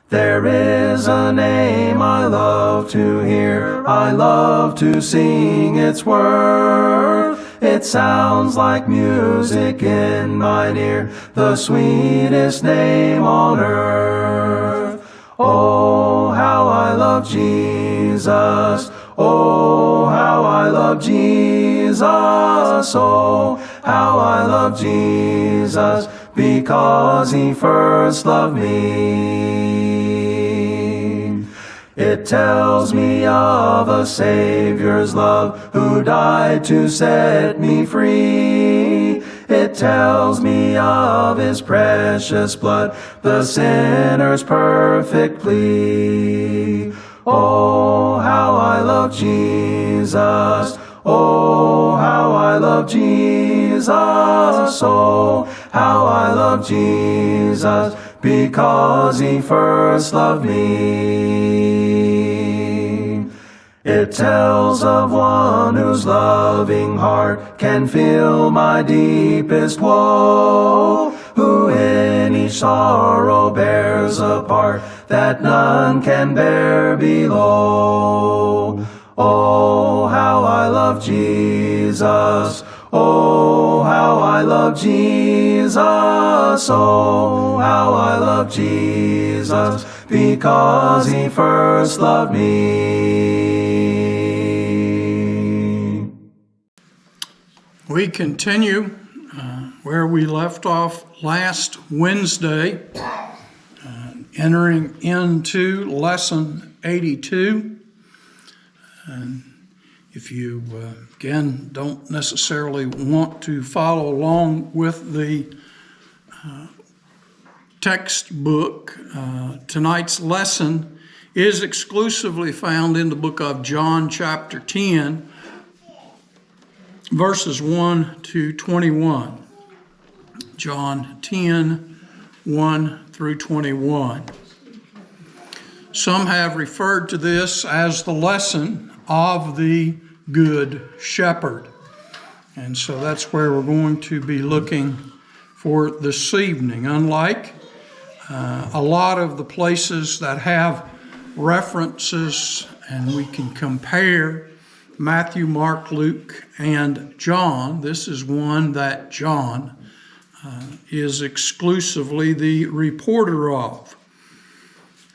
There is a name I love to hear, I love to sing its worth. It sounds like music in mine ear, the sweetest name on earth. Oh, how I love Jesus. Oh, how I love Jesus. Oh, how I love Jesus, because he first loved me. It tells me of a Savior's love who died to set me free. It tells me of his precious blood, the sinner's perfect plea. Oh, how I love Jesus. Oh, how I love Jesus. Oh, how I love Jesus, because he first loved me. It tells of one whose loving heart can feel my deepest woe, who in each sorrow bears a part that none can bear below. Oh, how I love Jesus. Oh, how I love Jesus. Oh, how I love Jesus, because he first loved me. We continue where we left off last Wednesday, entering into lesson 82. And if you, again, don't necessarily want to follow along with the textbook, tonight's lesson is exclusively found in the book of John chapter 10, verses 1 to 21. John 10, 1 through 21. Some have referred to this as the lesson of the Good Shepherd. And so that's where we're going to be looking for this evening. Unlike a lot of the places that have references and we can compare Matthew, Mark, Luke, and John, this is one that John is exclusively the reporter of.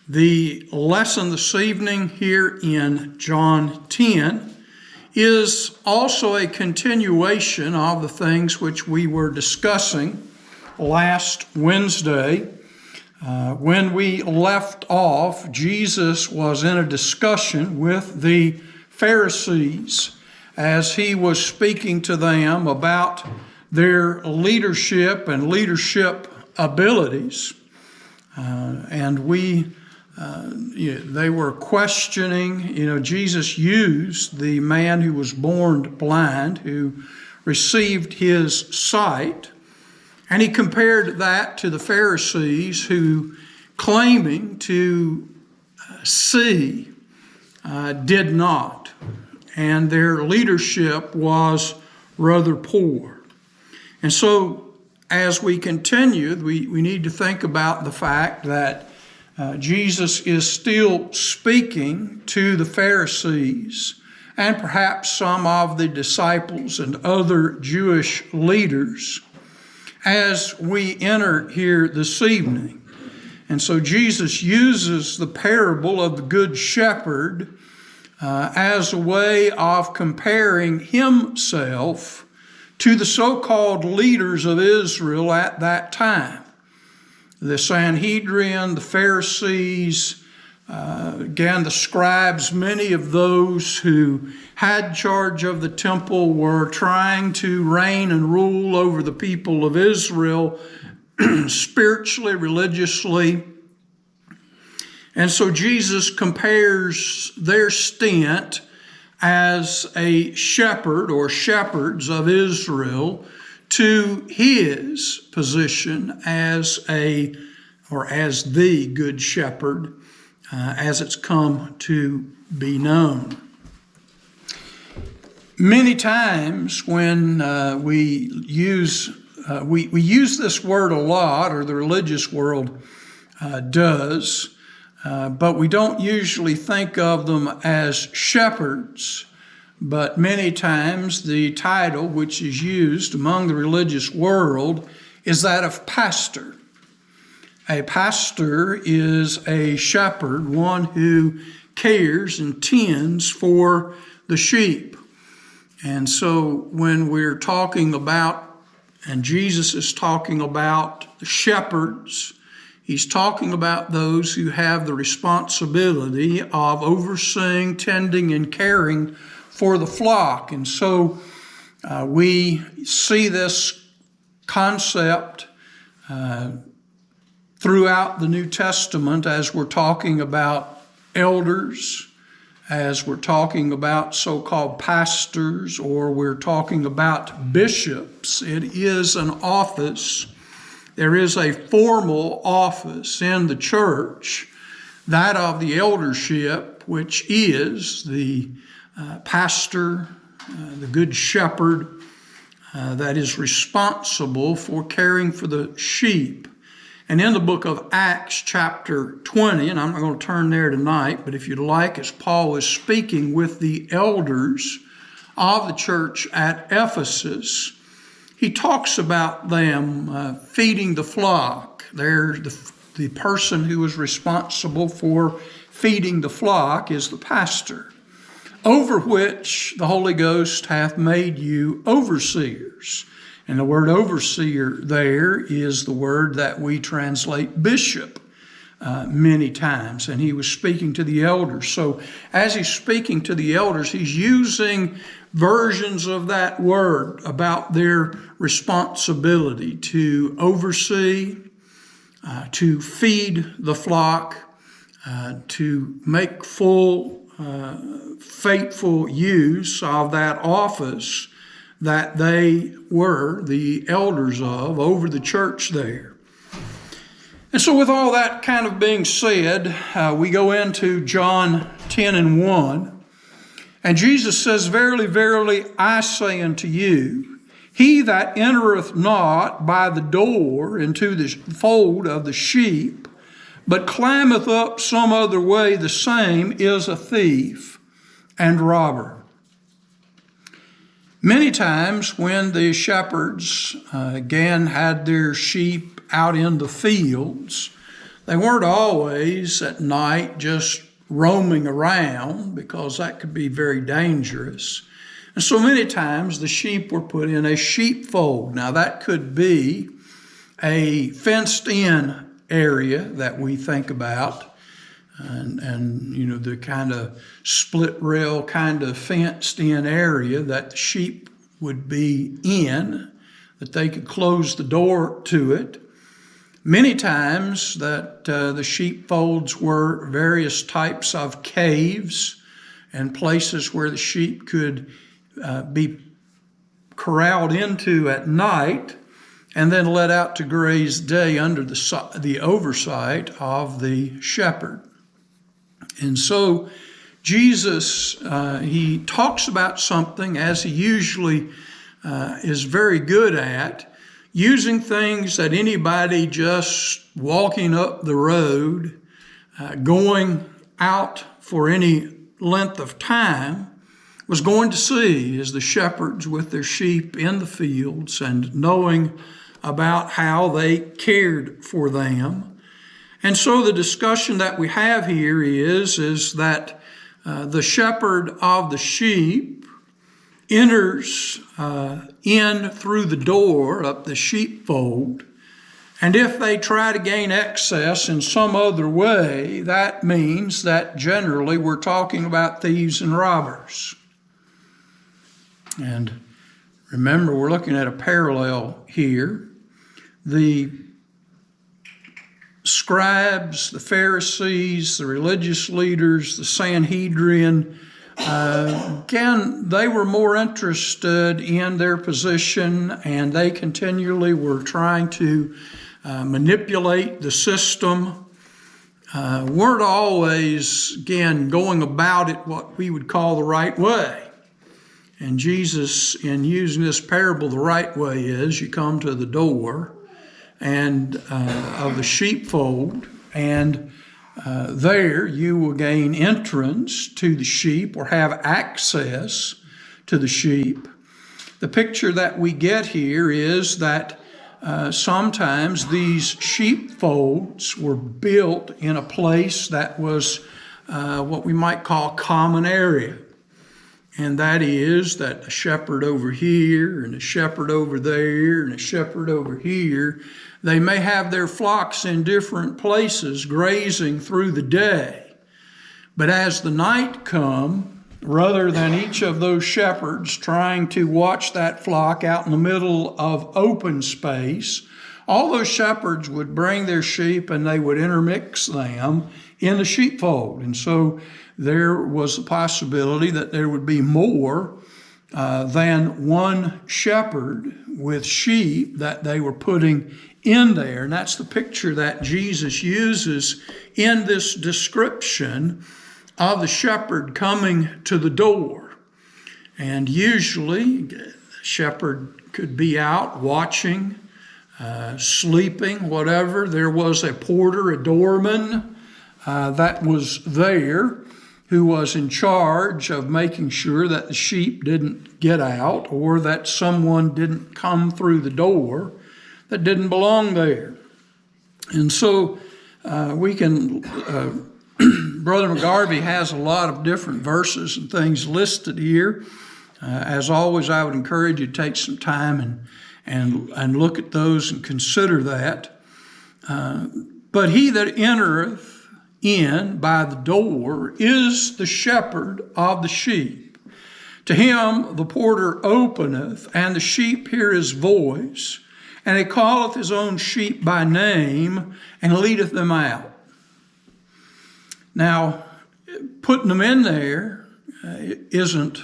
The lesson this evening here in John 10 is also a continuation of the things which we were discussing last Wednesday. When we left off, Jesus was in a discussion with the Pharisees as he was speaking to them about their leadership and leadership abilities. They were questioning, Jesus used the man who was born blind, who received his sight, and he compared that to the Pharisees who, claiming to see, did not, and their leadership was rather poor. And so as we continue, we need to think about the fact that Jesus is still speaking to the Pharisees and perhaps some of the disciples and other Jewish leaders as we enter here this evening. And so Jesus uses the parable of the Good Shepherd as a way of comparing himself to the so-called leaders of Israel at that time. The Sanhedrin, the Pharisees, again, the scribes, many of those who had charge of the temple were trying to reign and rule over the people of Israel spiritually, religiously. And so Jesus compares their stint as a shepherd or shepherds of Israel to his position as the Good Shepherd, as it's come to be known. Many times when we use this word a lot, or the religious world does, but we don't usually think of them as shepherds. But many times the title which is used among the religious world is that of pastor. A pastor is a shepherd, one who cares and tends for the sheep. And so when we're talking about, and Jesus is talking about the shepherds, he's talking about those who have the responsibility of overseeing, tending, and caring for the flock. And so we see this concept throughout the New Testament as we're talking about elders, as we're talking about so-called pastors, or we're talking about bishops. It is an office. There is a formal office in the church, that of the eldership, which is the pastor, the good shepherd that is responsible for caring for the sheep. And in the book of Acts chapter 20, and I'm not going to turn there tonight, but if you'd like, as Paul is speaking with the elders of the church at Ephesus, he talks about them feeding the flock. They're the person who is responsible for feeding the flock is the pastor, over which the Holy Ghost hath made you overseers. And the word overseer there is the word that we translate bishop many times. And he was speaking to the elders. So as he's speaking to the elders, he's using versions of that word about their responsibility to oversee, to feed the flock, to make full, faithful use of that office that they were the elders of over the church there. And so with all that kind of being said, we go into John 10 and 1. And Jesus says, Verily, verily, I say unto you, he that entereth not by the door into the fold of the sheep, but climbeth up some other way, the same is a thief and robber. Many times when the shepherds, again, had their sheep out in the fields, they weren't always at night just roaming around, because that could be very dangerous. And so many times the sheep were put in a sheepfold. Now that could be a fenced-in area that we think about, and you know, the kind of split rail kind of fenced in area that the sheep would be in, that they could close the door to it. Many times that the sheepfolds were various types of caves and places where the sheep could be corralled into at night and then let out to graze day under the oversight of the shepherd. And so Jesus, he talks about something, as he usually is very good at, using things that anybody just walking up the road, going out for any length of time, was going to see as the shepherds with their sheep in the fields and knowing about how they cared for them. And so the discussion that we have here is that the shepherd of the sheep enters in through the door up the sheepfold, and if they try to gain access in some other way, that means that generally we're talking about thieves and robbers. And remember, we're looking at a parallel here. The scribes, the Pharisees, the religious leaders, the Sanhedrin, again, they were more interested in their position, and they continually were trying to manipulate the system, weren't always, again, going about it what we would call the right way. And Jesus, in using this parable, the right way is you come to the door and of the sheepfold, and There you will gain entrance to the sheep or have access to the sheep. The picture that we get here is that sometimes these sheepfolds were built in a place that was what we might call common area. And that is that a shepherd over here and a shepherd over there and a shepherd over here, they may have their flocks in different places grazing through the day. But as the night come, rather than each of those shepherds trying to watch that flock out in the middle of open space, all those shepherds would bring their sheep and they would intermix them in the sheepfold. And so there was a possibility that there would be more than one shepherd with sheep that they were putting in there. And that's the picture that Jesus uses in this description of the shepherd coming to the door. And usually the shepherd could be out watching, sleeping, whatever. There was a porter, a doorman that was there, who was in charge of making sure that the sheep didn't get out or that someone didn't come through the door that didn't belong there. And so we can, Brother McGarvey has a lot of different verses and things listed here. As always, I would encourage you to take some time and look at those and consider that. But he that entereth in by the door is the shepherd of the sheep. To him the porter openeth, and the sheep hear his voice, and he calleth his own sheep by name, and leadeth them out. Now, putting them in there isn't,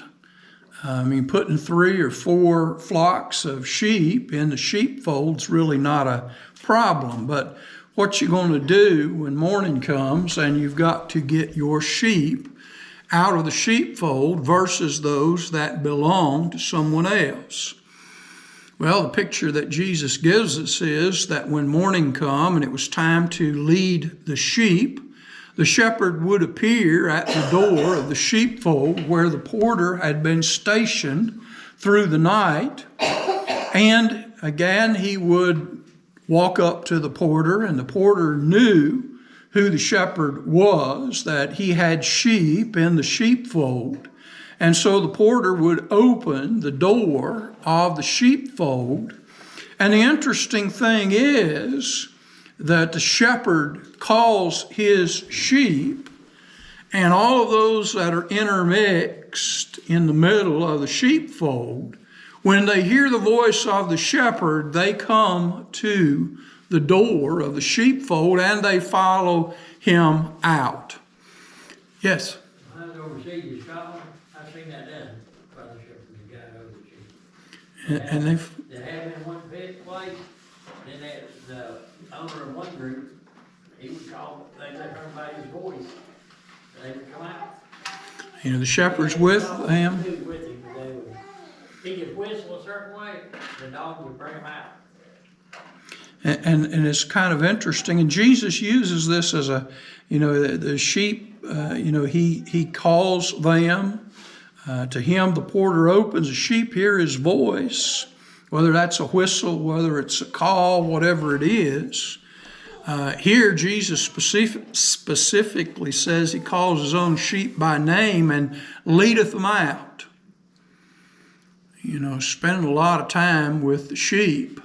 putting 3 or 4 flocks of sheep in the sheepfold's really not a problem, but what you're going to do when morning comes and you've got to get your sheep out of the sheepfold versus those that belong to someone else. Well, the picture that Jesus gives us is that when morning come and it was time to lead the sheep, the shepherd would appear at the door of the sheepfold where the porter had been stationed through the night, and again he would walk up to the porter, and the porter knew who the shepherd was, that he had sheep in the sheepfold. And so the porter would open the door of the sheepfold. And the interesting thing is that the shepherd calls his sheep, and all of those that are intermixed in the middle of the sheepfold, when they hear the voice of the shepherd, they come to the door of the sheepfold and they follow him out. Yes? When I was overseas in Scotland, I seen that done by the shepherd that got over the sheep. And they've... They had them in one place, then the owner of one group, he would call, they let everybody's voice, and they would come out. The shepherd's with them. He was with him, but they would, he could whistle a certain way, the dog would bring him out. And it's kind of interesting. And Jesus uses this as a, the sheep, he calls them. To him, the porter opens. The sheep hear his voice, whether that's a whistle, whether it's a call, whatever it is. Here, Jesus specifically says he calls his own sheep by name and leadeth them out. Spending a lot of time with the sheep.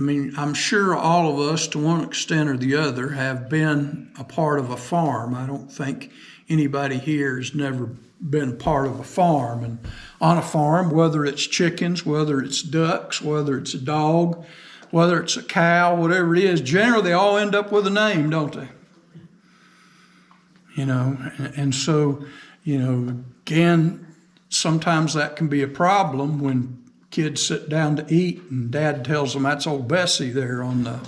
I'm sure all of us, to one extent or the other, have been a part of a farm. I don't think anybody here has never been a part of a farm. And on a farm, whether it's chickens, whether it's ducks, whether it's a dog, whether it's a cow, whatever it is, generally they all end up with a name, don't they? And so, again, sometimes that can be a problem when kids sit down to eat and dad tells them that's old Bessie there on the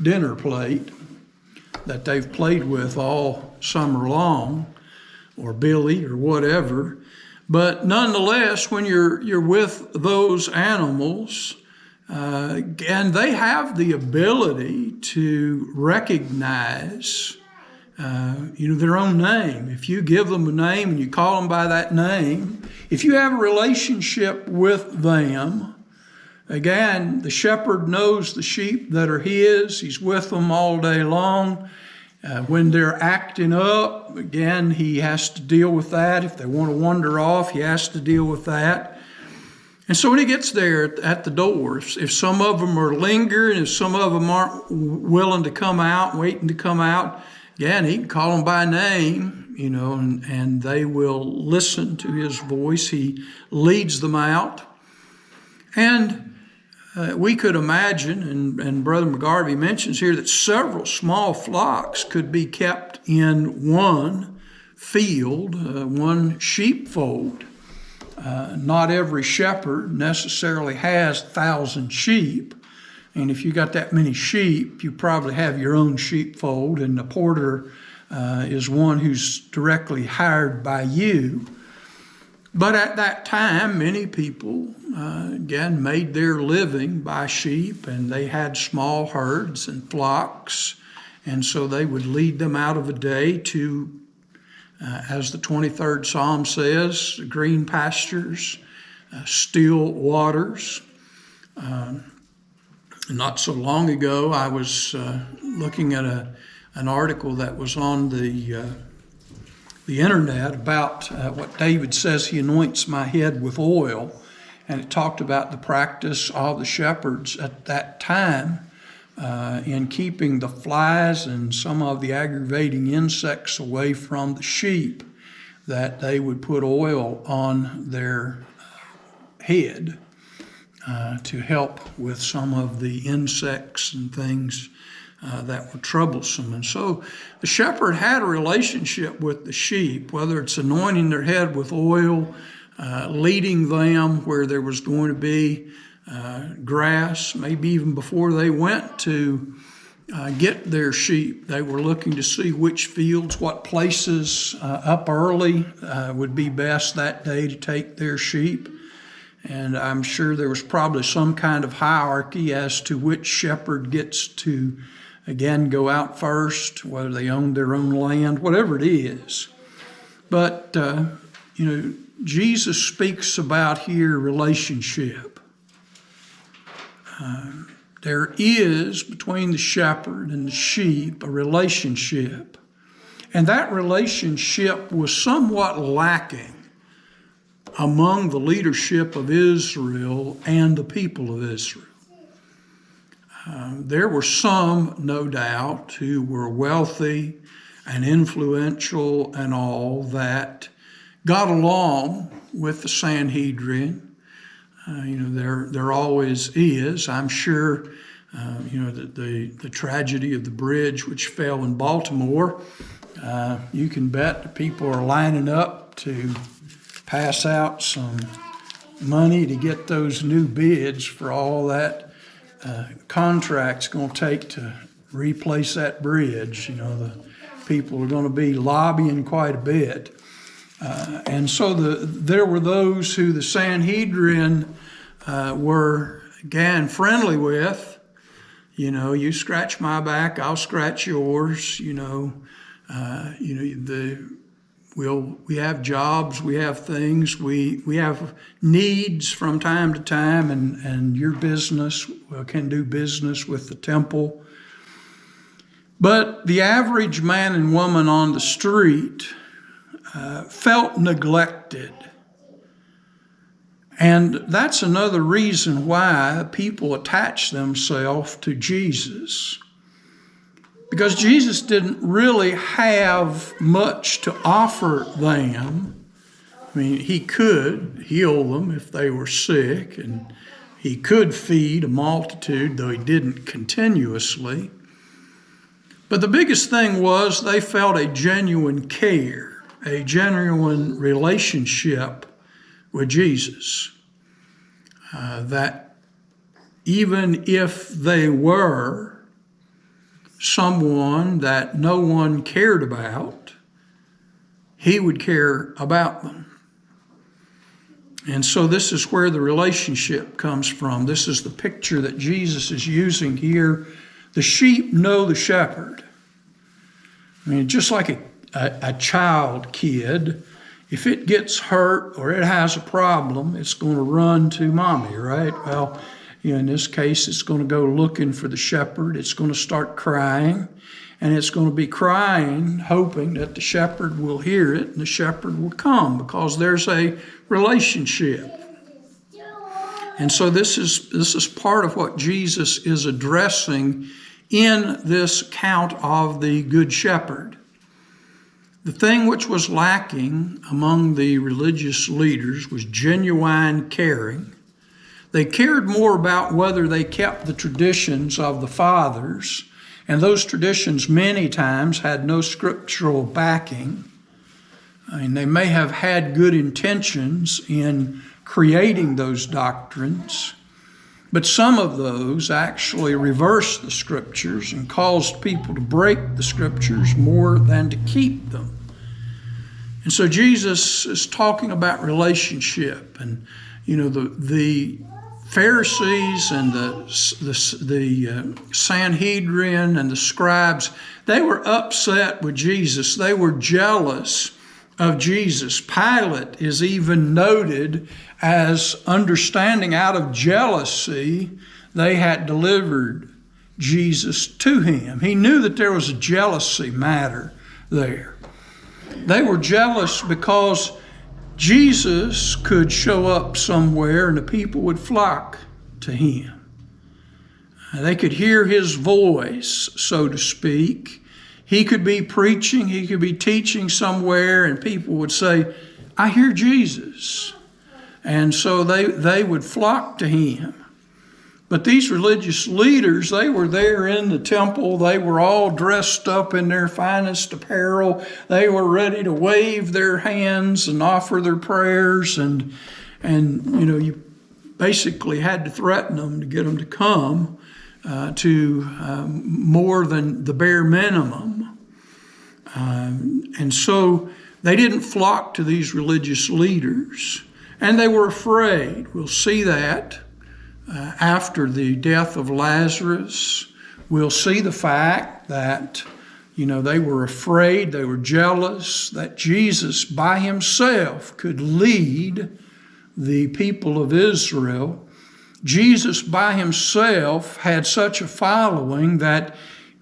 dinner plate that they've played with all summer long, or Billy or whatever. But nonetheless, when you're with those animals, and they have the ability to recognize their own name. If you give them a name and you call them by that name, if you have a relationship with them, again, the shepherd knows the sheep that are his. He's with them all day long. When they're acting up, again, he has to deal with that. If they want to wander off, he has to deal with that. And so when he gets there at the door, if some of them are lingering, if some of them aren't willing to come out, waiting to come out, again, he can call them by name, and they will listen to his voice. He leads them out. And we could imagine, and Brother McGarvey mentions here, that several small flocks could be kept in one field, one sheepfold. Not every shepherd necessarily has 1,000 sheep. And if you got that many sheep, you probably have your own sheepfold, and the porter is one who's directly hired by you. But at that time, many people, again, made their living by sheep, and they had small herds and flocks. And so they would lead them out of a day to, as the 23rd Psalm says, green pastures, still waters. Not so long ago, I was looking at an article that was on the internet about what David says he anoints my head with oil. And it talked about the practice of the shepherds at that time in keeping the flies and some of the aggravating insects away from the sheep, that they would put oil on their head to help with some of the insects and things that were troublesome. And so the shepherd had a relationship with the sheep, whether it's anointing their head with oil, leading them where there was going to be grass, maybe even before they went to get their sheep. They were looking to see which fields, what places up early would be best that day to take their sheep. And I'm sure there was probably some kind of hierarchy as to which shepherd gets to, again, go out first, whether they own their own land, whatever it is. But, Jesus speaks about here relationship. There is, between the shepherd and the sheep, a relationship. And that relationship was somewhat lacking among the leadership of Israel and the people of Israel. There were some, no doubt, who were wealthy and influential and all, that got along with the Sanhedrin. There always is. I'm sure, the tragedy of the bridge which fell in Baltimore, you can bet the people are lining up to pass out some money to get those new bids for all that contract's going to take to replace that bridge. The people are going to be lobbying quite a bit. And so there were those who the Sanhedrin were, again, friendly with. You scratch my back, I'll scratch yours. We have jobs, we have things, we have needs from time to time, and your business can do business with the temple. But the average man and woman on the street felt neglected. And that's another reason why people attach themselves to Jesus. Because Jesus didn't really have much to offer them. I mean, he could heal them if they were sick, and he could feed a multitude, though he didn't continuously. But the biggest thing was they felt a genuine care, a genuine relationship with Jesus. That even if they were someone that no one cared about, he would care about them. And so this is where the relationship comes from. This is the picture that Jesus is using here. The sheep know the shepherd. I mean, just like a child kid, if it gets hurt or it has a problem, it's going to run to mommy, right? Well, in this case, it's going to go looking for the shepherd. It's going to start crying, and it's going to be crying, hoping that the shepherd will hear it and the shepherd will come, because there's a relationship. And so this is part of what Jesus is addressing in this account of the Good Shepherd. The thing which was lacking among the religious leaders was genuine caring. They cared more about whether they kept the traditions of the fathers, and those traditions many times had no scriptural backing. I mean, they may have had good intentions in creating those doctrines, but some of those actually reversed the scriptures and caused people to break the scriptures more than to keep them. And so Jesus is talking about relationship, and the Pharisees and the Sanhedrin and the scribes, they were upset with Jesus. They were jealous of Jesus. Pilate is even noted as understanding out of jealousy they had delivered Jesus to him. He knew that there was a jealousy matter there. They were jealous because Jesus could show up somewhere and the people would flock to him. They could hear his voice, so to speak. He could be preaching, he could be teaching somewhere, and people would say, I hear Jesus. And so they would flock to him. But these religious leaders, they were there in the temple. They were all dressed up in their finest apparel. They were ready to wave their hands and offer their prayers. And you basically had to threaten them to get them to come to more than the bare minimum. And so they didn't flock to these religious leaders. And they were afraid. We'll see that. After the death of Lazarus, we'll see the fact that, they were afraid, they were jealous that Jesus by himself could lead the people of Israel. Jesus by himself had such a following that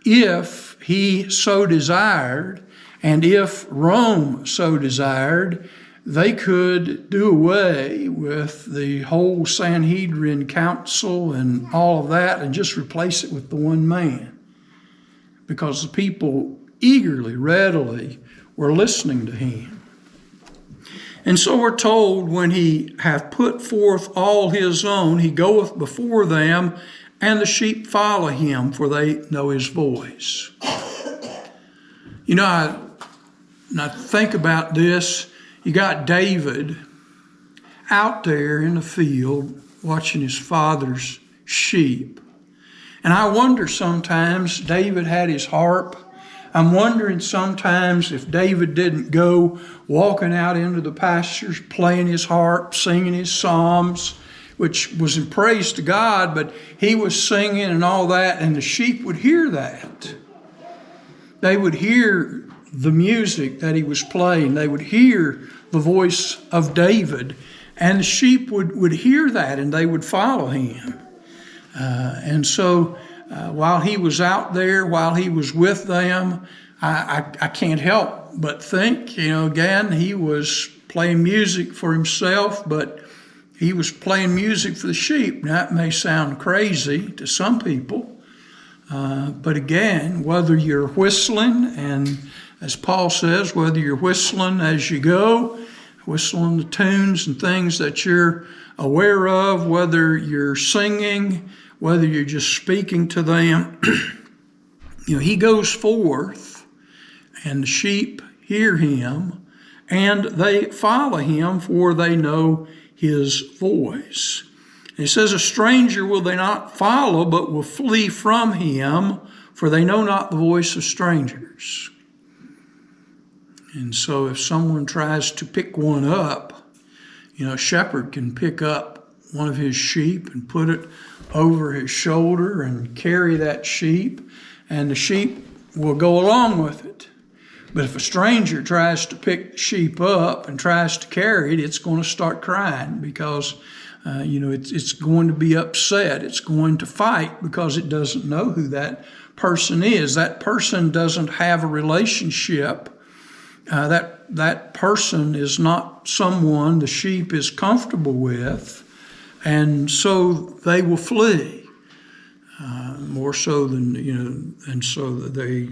if he so desired, and if Rome so desired, they could do away with the whole Sanhedrin council and all of that and just replace it with the one man. Because the people eagerly, readily were listening to him. And so we're told, when he hath put forth all his own, he goeth before them, and the sheep follow him, for they know his voice. I think about this. You got David out there in the field watching his father's sheep. And I wonder sometimes, David had his harp. I'm wondering sometimes if David didn't go walking out into the pastures, playing his harp, singing his psalms, which was in praise to God, but he was singing and all that, and the sheep would hear that. They would hear the music that he was playing. They would hear the voice of David, and the sheep would hear that, and they would follow him. And so while he was out there, while he was with them, I can't help but think, again, he was playing music for himself, but he was playing music for the sheep. Now, that may sound crazy to some people, but again, whether you're whistling, and as Paul says, whether you're whistling as you go, whistling the tunes and things that you're aware of, whether you're singing, whether you're just speaking to them, he goes forth, and the sheep hear him, and they follow him, for they know his voice. And he says, a stranger will they not follow, but will flee from him, for they know not the voice of strangers. And so if someone tries to pick one up, a shepherd can pick up one of his sheep and put it over his shoulder and carry that sheep, and the sheep will go along with it. But if a stranger tries to pick the sheep up and tries to carry it, it's going to start crying because, it's going to be upset. It's going to fight because it doesn't know who that person is. That person doesn't have a relationship. That person is not someone the sheep is comfortable with, and so they will flee. More so than, and so that they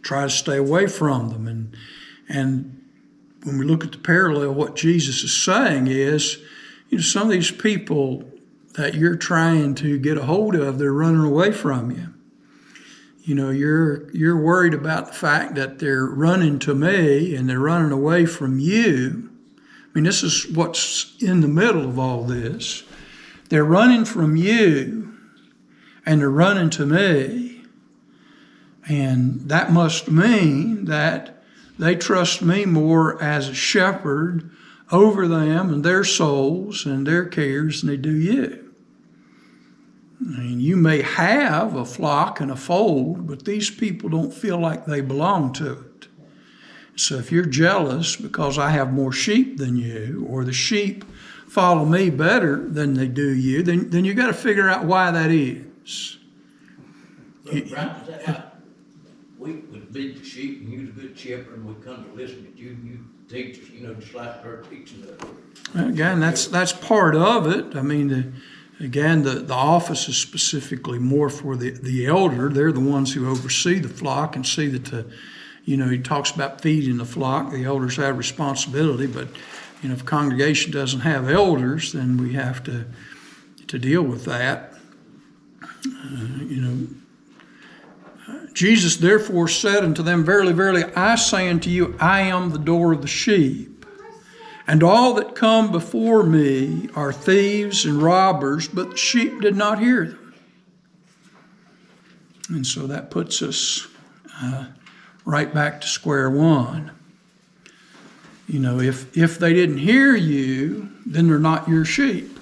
try to stay away from them. And when we look at the parallel, what Jesus is saying is, some of these people that you're trying to get a hold of, they're running away from you. You're worried about the fact that they're running to me and they're running away from you. I mean, this is what's in the middle of all this. They're running from you and they're running to me. And that must mean that they trust me more as a shepherd over them and their souls and their cares than they do you. I mean, you may have a flock and a fold, but these people don't feel like they belong to it. So if you're jealous because I have more sheep than you, or the sheep follow me better than they do you, then you got to figure out why that is. Look, right, is that right? We would feed the sheep, and you're a good shepherd, and we come to listen to you, and you teach us, just like our teaching us. Again, that's part of it. I mean, the office is specifically more for the elder. They're the ones who oversee the flock and see that he talks about feeding the flock. The elders have responsibility, but if a congregation doesn't have elders, then we have to deal with that. Jesus therefore said unto them, Verily, verily, I say unto you, I am the door of the sheep. And all that come before me are thieves and robbers, but the sheep did not hear them. And so that puts us right back to square one. If they didn't hear you, then they're not your sheep.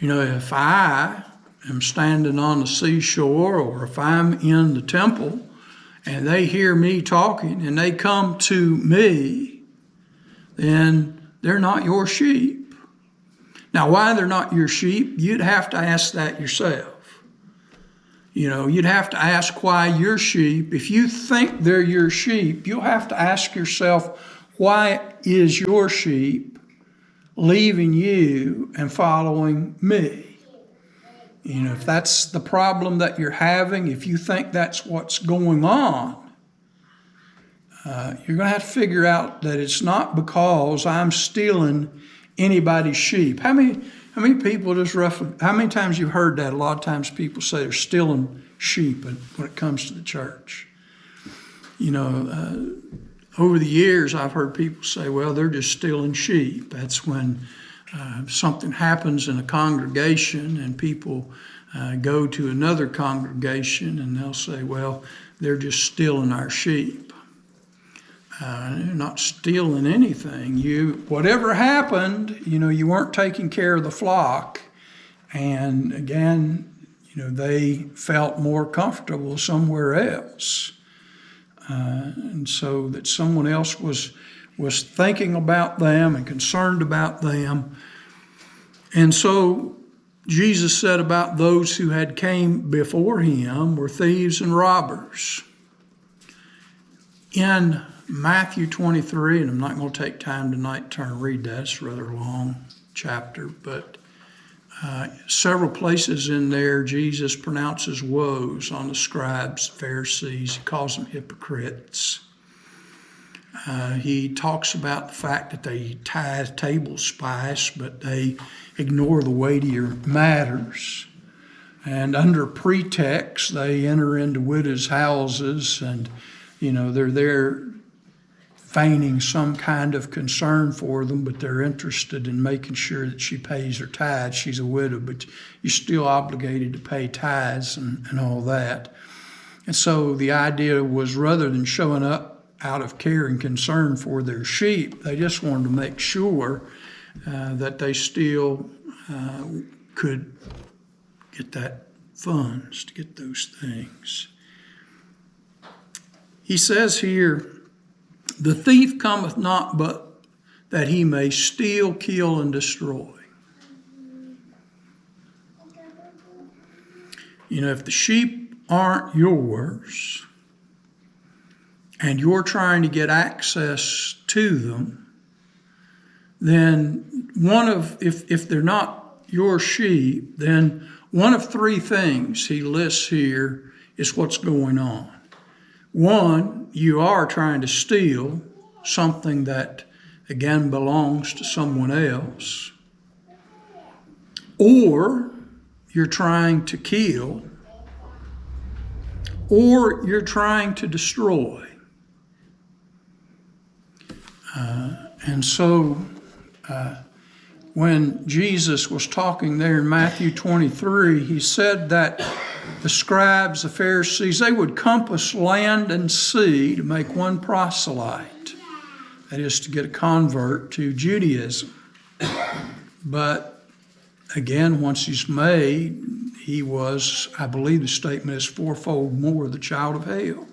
If I am standing on the seashore, or if I'm in the temple and they hear me talking and they come to me, then they're not your sheep. Now, why they're not your sheep, you'd have to ask that yourself. You'd have to ask why your sheep, if you think they're your sheep, you'll have to ask yourself, why is your sheep leaving you and following me? If that's the problem that you're having, if you think that's what's going on, you're going to have to figure out that it's not because I'm stealing anybody's sheep. How many people how many times you've heard that? A lot of times people say they're stealing sheep when it comes to the church. Over the years, I've heard people say, well, they're just stealing sheep. That's when something happens in a congregation and people go to another congregation and they'll say, well, they're just stealing our sheep. You're not stealing anything. Whatever happened, you weren't taking care of the flock. And again, they felt more comfortable somewhere else. And so that someone else was thinking about them and concerned about them. And so Jesus said about those who had came before him were thieves and robbers. In Matthew 23, and I'm not going to take time tonight to turn and read that. It's a rather long chapter, but several places in there, Jesus pronounces woes on the scribes, Pharisees. He calls them hypocrites. He talks about the fact that they tithe table spice, but they ignore the weightier matters. And under pretext, they enter into widows' houses, and they're there feigning some kind of concern for them, but they're interested in making sure that she pays her tithes. She's a widow, but you're still obligated to pay tithes and all that. And so the idea was, rather than showing up out of care and concern for their sheep. They just wanted to make sure that they still could get that funds to get those things. He says here, the thief cometh not but that he may steal, kill, and destroy. You know, if the sheep aren't yours and you're trying to get access to them, then if they're not your sheep, then one of three things he lists here is what's going on. One, you are trying to steal something that, again, belongs to someone else. Or you're trying to kill. Or you're trying to destroy. And so when Jesus was talking there in Matthew 23, he said that the scribes, the Pharisees, they would compass land and sea to make one proselyte. That is, to get a convert to Judaism. But again, once he's made, he was, I believe the statement is, fourfold more the child of hell.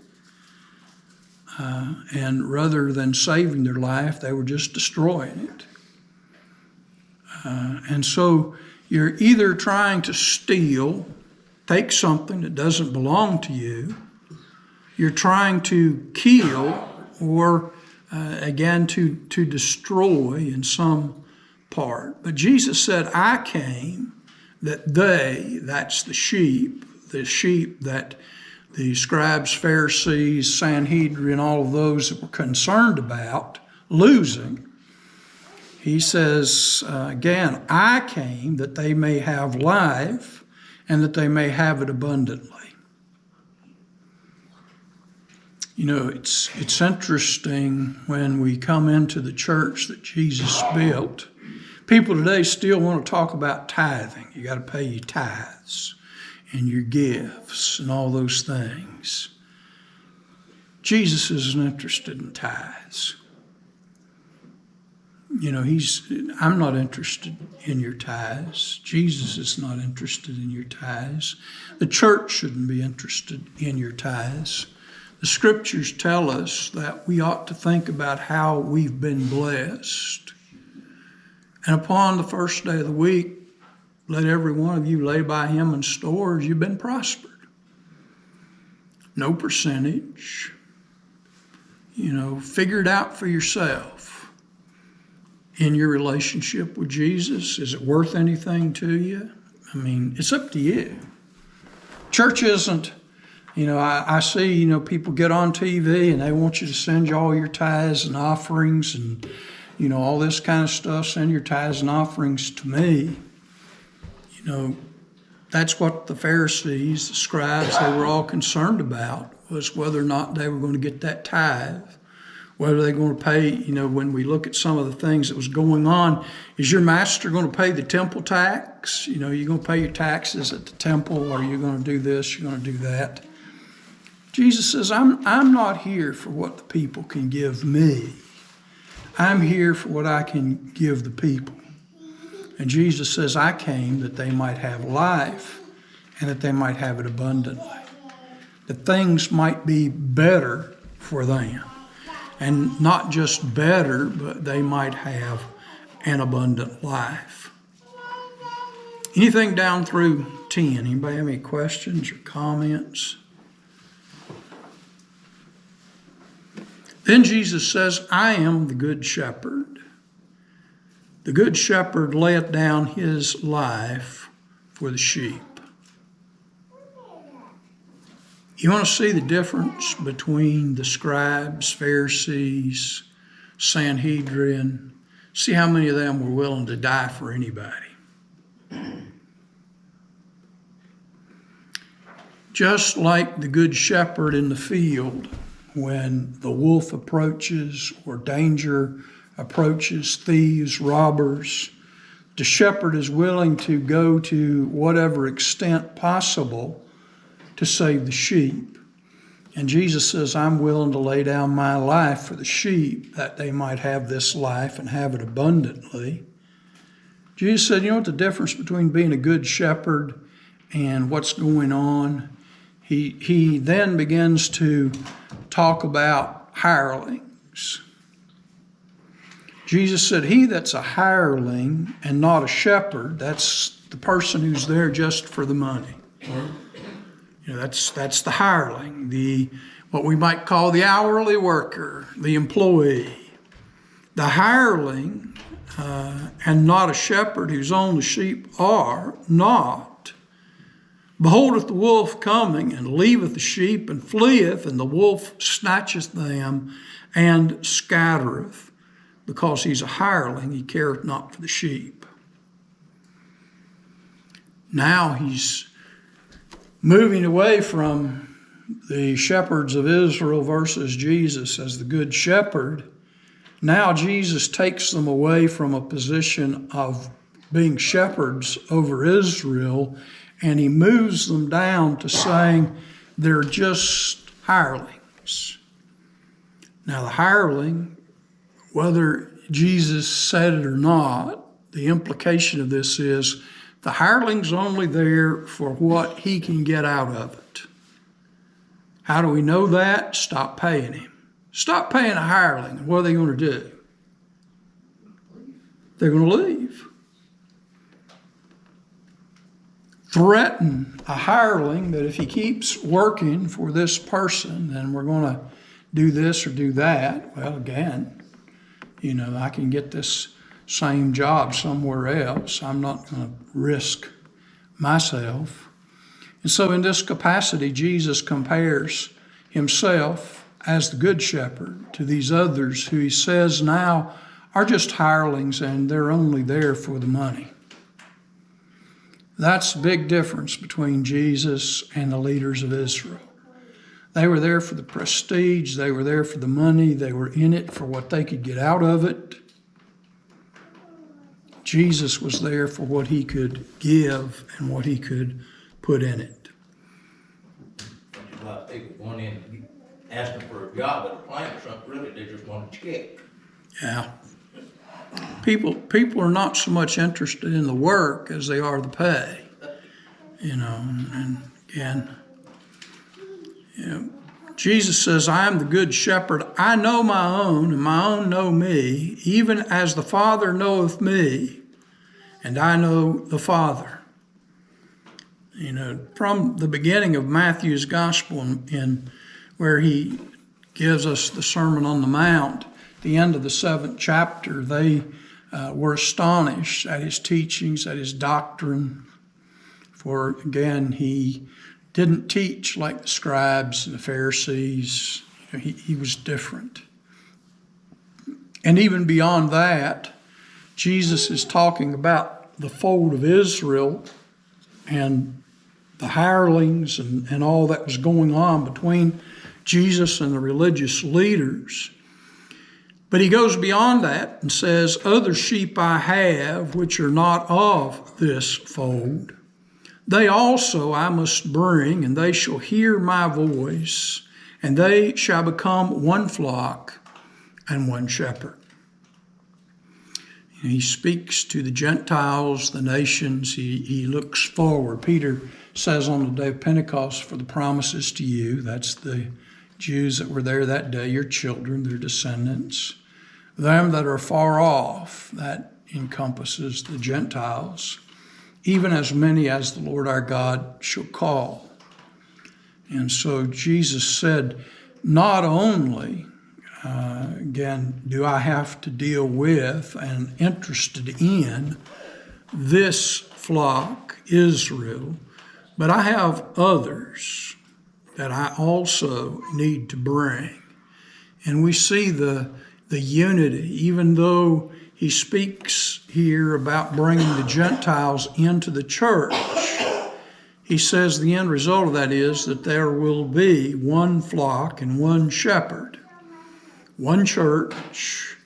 And rather than saving their life, they were just destroying it. And so you're either trying to steal, take something that doesn't belong to you, you're trying to kill, or again to destroy in some part. But Jesus said, I came that they, that's the sheep that the scribes, Pharisees, Sanhedrin, all of those that were concerned about losing. He says, again, I came that they may have life and that they may have it abundantly. You know, it's interesting when we come into the church that Jesus built. People today still want to talk about tithing. You got to pay your tithes and your gifts and all those things. Jesus isn't interested in tithes. You know, I'm not interested in your tithes. Jesus is not interested in your tithes. The church shouldn't be interested in your tithes. The scriptures tell us that we ought to think about how we've been blessed. And upon the first day of the week, let every one of you lay by him in stores, you've been prospered. No percentage. You know, figure it out for yourself. In your relationship with Jesus, is it worth anything to you? I mean, it's up to you. Church isn't, you know, I see, you know, people get on TV and they want you to send you all your tithes and offerings and, you know, all this kind of stuff. Send your tithes and offerings to me. You know, that's what the Pharisees, the scribes, they were all concerned about, was whether or not they were going to get that tithe. Whether they're going to pay, you know, when we look at some of the things that was going on, is your master going to pay the temple tax? You know, you're going to pay your taxes at the temple, or you're going to do this, you're going to do that. Jesus says, I'm not here for what the people can give me. I'm here for what I can give the people. And Jesus says, I came that they might have life and that they might have it abundantly. That things might be better for them. And not just better, but they might have an abundant life. Anything down through 10? Anybody have any questions or comments? Then Jesus says, I am the good shepherd. The good shepherd laid down his life for the sheep. You want to see the difference between the scribes, Pharisees, Sanhedrin? See how many of them were willing to die for anybody. Just like the good shepherd in the field, when the wolf approaches or danger approaches, thieves, robbers, the shepherd is willing to go to whatever extent possible to save the sheep. And Jesus says, I'm willing to lay down my life for the sheep that they might have this life and have it abundantly. Jesus said, you know what the difference between being a good shepherd and what's going on? He then begins to talk about hirelings. Jesus said, he that's a hireling and not a shepherd, that's the person who's there just for the money. You know, that's the hireling, what we might call the hourly worker, the employee. The hireling and not a shepherd whose own the sheep are not, beholdeth the wolf coming, and leaveth the sheep, and fleeth, and the wolf snatcheth them, and scattereth. Because he's a hireling, he careth not for the sheep. Now he's moving away from the shepherds of Israel versus Jesus as the good shepherd. Now Jesus takes them away from a position of being shepherds over Israel, and he moves them down to saying they're just hirelings. Now the hireling, whether Jesus said it or not, the implication of this is the hireling's only there for what he can get out of it. How do we know that? Stop paying him. Stop paying a hireling. What are they going to do? They're going to leave. Threaten a hireling that if he keeps working for this person, then we're going to do this or do that. Well, again, you know, I can get this same job somewhere else. I'm not going to risk myself. And so in this capacity, Jesus compares himself as the good shepherd to these others who he says now are just hirelings and they're only there for the money. That's the big difference between Jesus and the leaders of Israel. They were there for the prestige, they were there for the money, they were in it for what they could get out of it. Jesus was there for what he could give and what he could put in it. That's why people going in asking for a job at a plant or something, really, they just want a check. Yeah. People are not so much interested in the work as they are the pay. You know, and again, you know, Jesus says, I am the good shepherd. I know my own, and my own know me, even as the Father knoweth me, and I know the Father. You know, from the beginning of Matthew's gospel, in where he gives us the Sermon on the Mount, the end of the 7th chapter, they were astonished at his teachings, at his doctrine. For again, he didn't teach like the scribes and the Pharisees. You know, he was different. And even beyond that, Jesus is talking about the fold of Israel and the hirelings and all that was going on between Jesus and the religious leaders. But he goes beyond that and says, other sheep I have which are not of this fold. They also I must bring, and they shall hear my voice, and they shall become one flock and one shepherd. And he speaks to the Gentiles, the nations. He looks forward. Peter says on the day of Pentecost, for the promises to you, that's the Jews that were there that day, your children, their descendants. Them that are far off, that encompasses the Gentiles, even as many as the Lord our God shall call. And so Jesus said, not only, again, do I have to deal with and interested in this flock, Israel, but I have others that I also need to bring. And we see the unity, even though he speaks here about bringing the Gentiles into the church. He says the end result of that is that there will be one flock and one shepherd, one church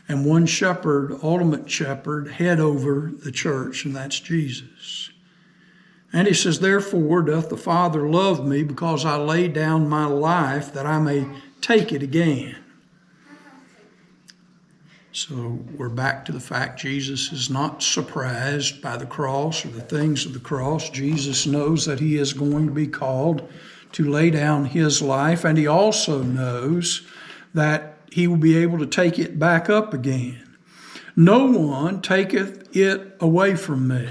and one shepherd, ultimate shepherd, head over the church, and that's Jesus. And he says, therefore doth the Father love me, because I lay down my life that I may take it again. So we're back to the fact Jesus is not surprised by the cross or the things of the cross. Jesus knows that he is going to be called to lay down his life, and he also knows that he will be able to take it back up again. No one taketh it away from me,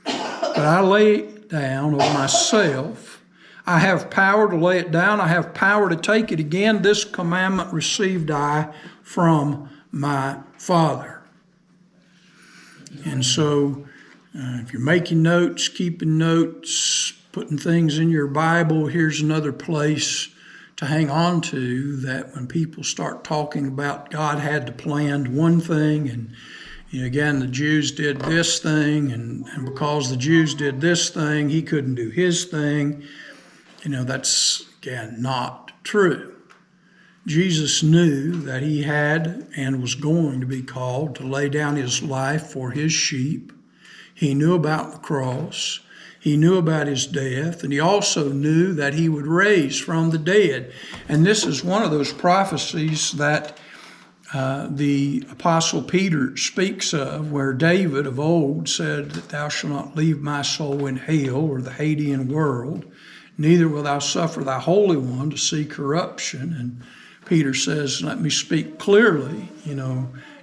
but I lay it down of myself. I have power to lay it down. I have power to take it again. This commandment received I from my Father. And so if you're making notes, keeping notes, putting things in your Bible, here's another place to hang on to, that when people start talking about God had to plan one thing, and again, the Jews did this thing, and because the Jews did this thing, he couldn't do his thing. That's, again, not true. Jesus knew that he had and was going to be called to lay down his life for his sheep. He knew about the cross. He knew about his death, and he also knew that he would raise from the dead. And this is one of those prophecies that the Apostle Peter speaks of, where David of old said that thou shalt not leave my soul in hell or the Hadean world, neither will thou suffer thy Holy One to see corruption. And Peter says, let me speak clearly.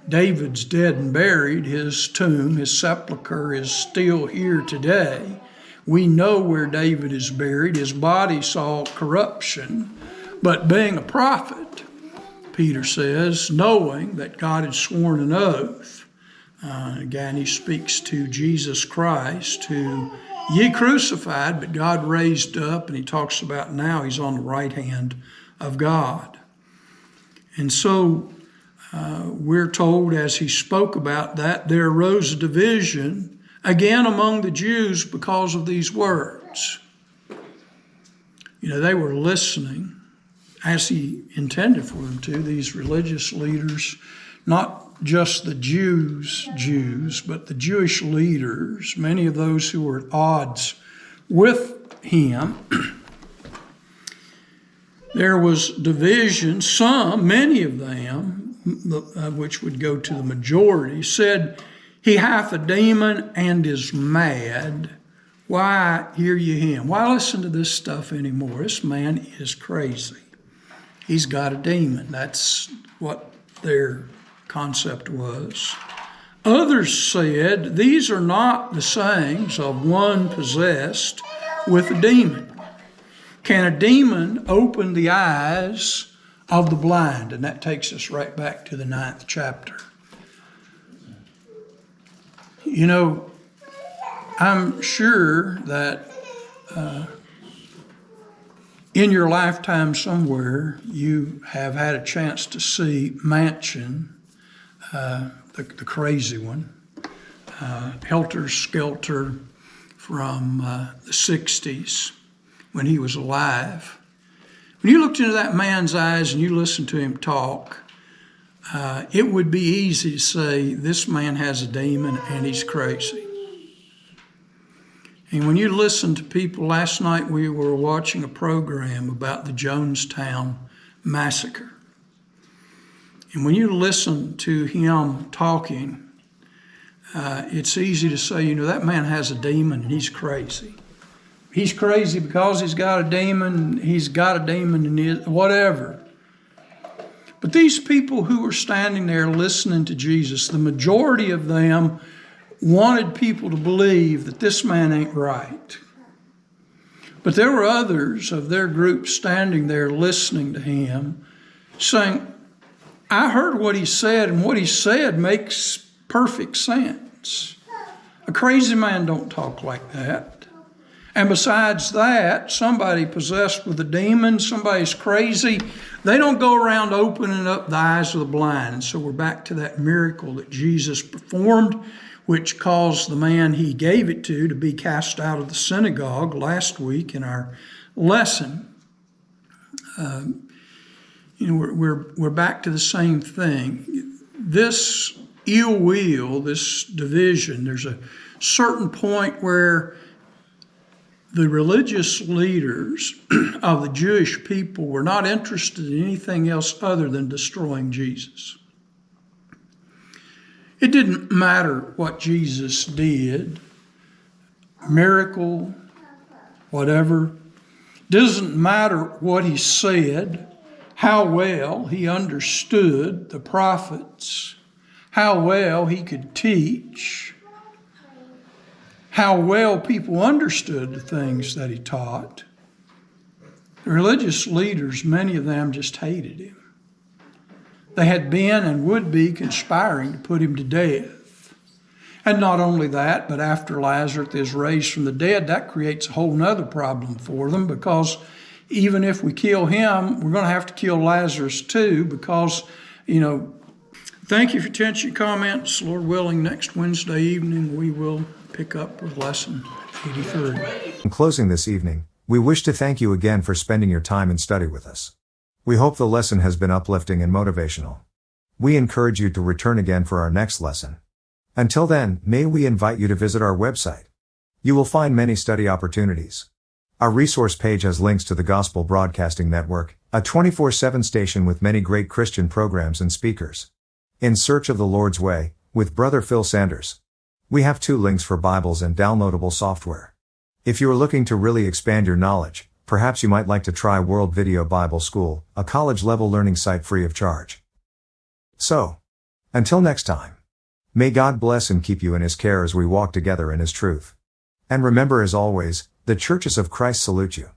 David's dead and buried. His tomb, his sepulcher is still here today. We know where David is buried. His body saw corruption. But being a prophet, Peter says, knowing that God had sworn an oath, again, he speaks to Jesus Christ, who ye crucified, but God raised up, and he talks about now he's on the right hand of God. And so we're told, as he spoke about that, there arose a division again among the Jews because of these words. They were listening, as he intended for them to, these religious leaders, not just the Jews, but the Jewish leaders, many of those who were at odds with him. There was division. Many of them, which would go to the majority, said, he hath a demon and is mad. Why hear ye him? Why listen to this stuff anymore? This man is crazy. He's got a demon. That's what their concept was. Others said, these are not the sayings of one possessed with a demon. Can a demon open the eyes of the blind? And that takes us right back to the 9th chapter. I'm sure that in your lifetime somewhere you have had a chance to see Manchin, the crazy one, Helter Skelter from the 60s when he was alive. When you looked into that man's eyes and you listened to him talk, it would be easy to say, this man has a demon and he's crazy. And when you listen to people, last night we were watching a program about the Jonestown massacre. And when you listen to him talking, it's easy to say, that man has a demon and he's crazy. He's crazy because he's got a demon, and whatever. But these people who were standing there listening to Jesus, the majority of them wanted people to believe that this man ain't right. But there were others of their group standing there listening to him, saying, I heard what he said, and what he said makes perfect sense. A crazy man don't talk like that. And besides that, somebody possessed with a demon, somebody's crazy, they don't go around opening up the eyes of the blind. And so we're back to that miracle that Jesus performed, which caused the man he gave it to be cast out of the synagogue last week in our lesson. We're back to the same thing. This ill will, this division, there's a certain point where the religious leaders of the Jewish people were not interested in anything else other than destroying Jesus. It didn't matter what Jesus did, miracle, whatever. Doesn't matter what he said, how well he understood the prophets, how well he could teach, how well people understood the things that he taught. The religious leaders, many of them just hated him. They had been and would be conspiring to put him to death. And not only that, but after Lazarus is raised from the dead, that creates a whole nother problem for them, because even if we kill him, we're going to have to kill Lazarus too, because, thank you for your attention, comments. Lord willing, next Wednesday evening we will pick up with lesson 83. In closing this evening, we wish to thank you again for spending your time and study with us. We hope the lesson has been uplifting and motivational. We encourage you to return again for our next lesson. Until then, may we invite you to visit our website. You will find many study opportunities. Our resource page has links to the Gospel Broadcasting Network, a 24/7 station with many great Christian programs and speakers. In Search of the Lord's Way, with Brother Phil Sanders. We have 2 links for Bibles and downloadable software. If you are looking to really expand your knowledge, perhaps you might like to try World Video Bible School, a college-level learning site free of charge. So, until next time, may God bless and keep you in His care as we walk together in His truth. And remember, as always, the churches of Christ salute you.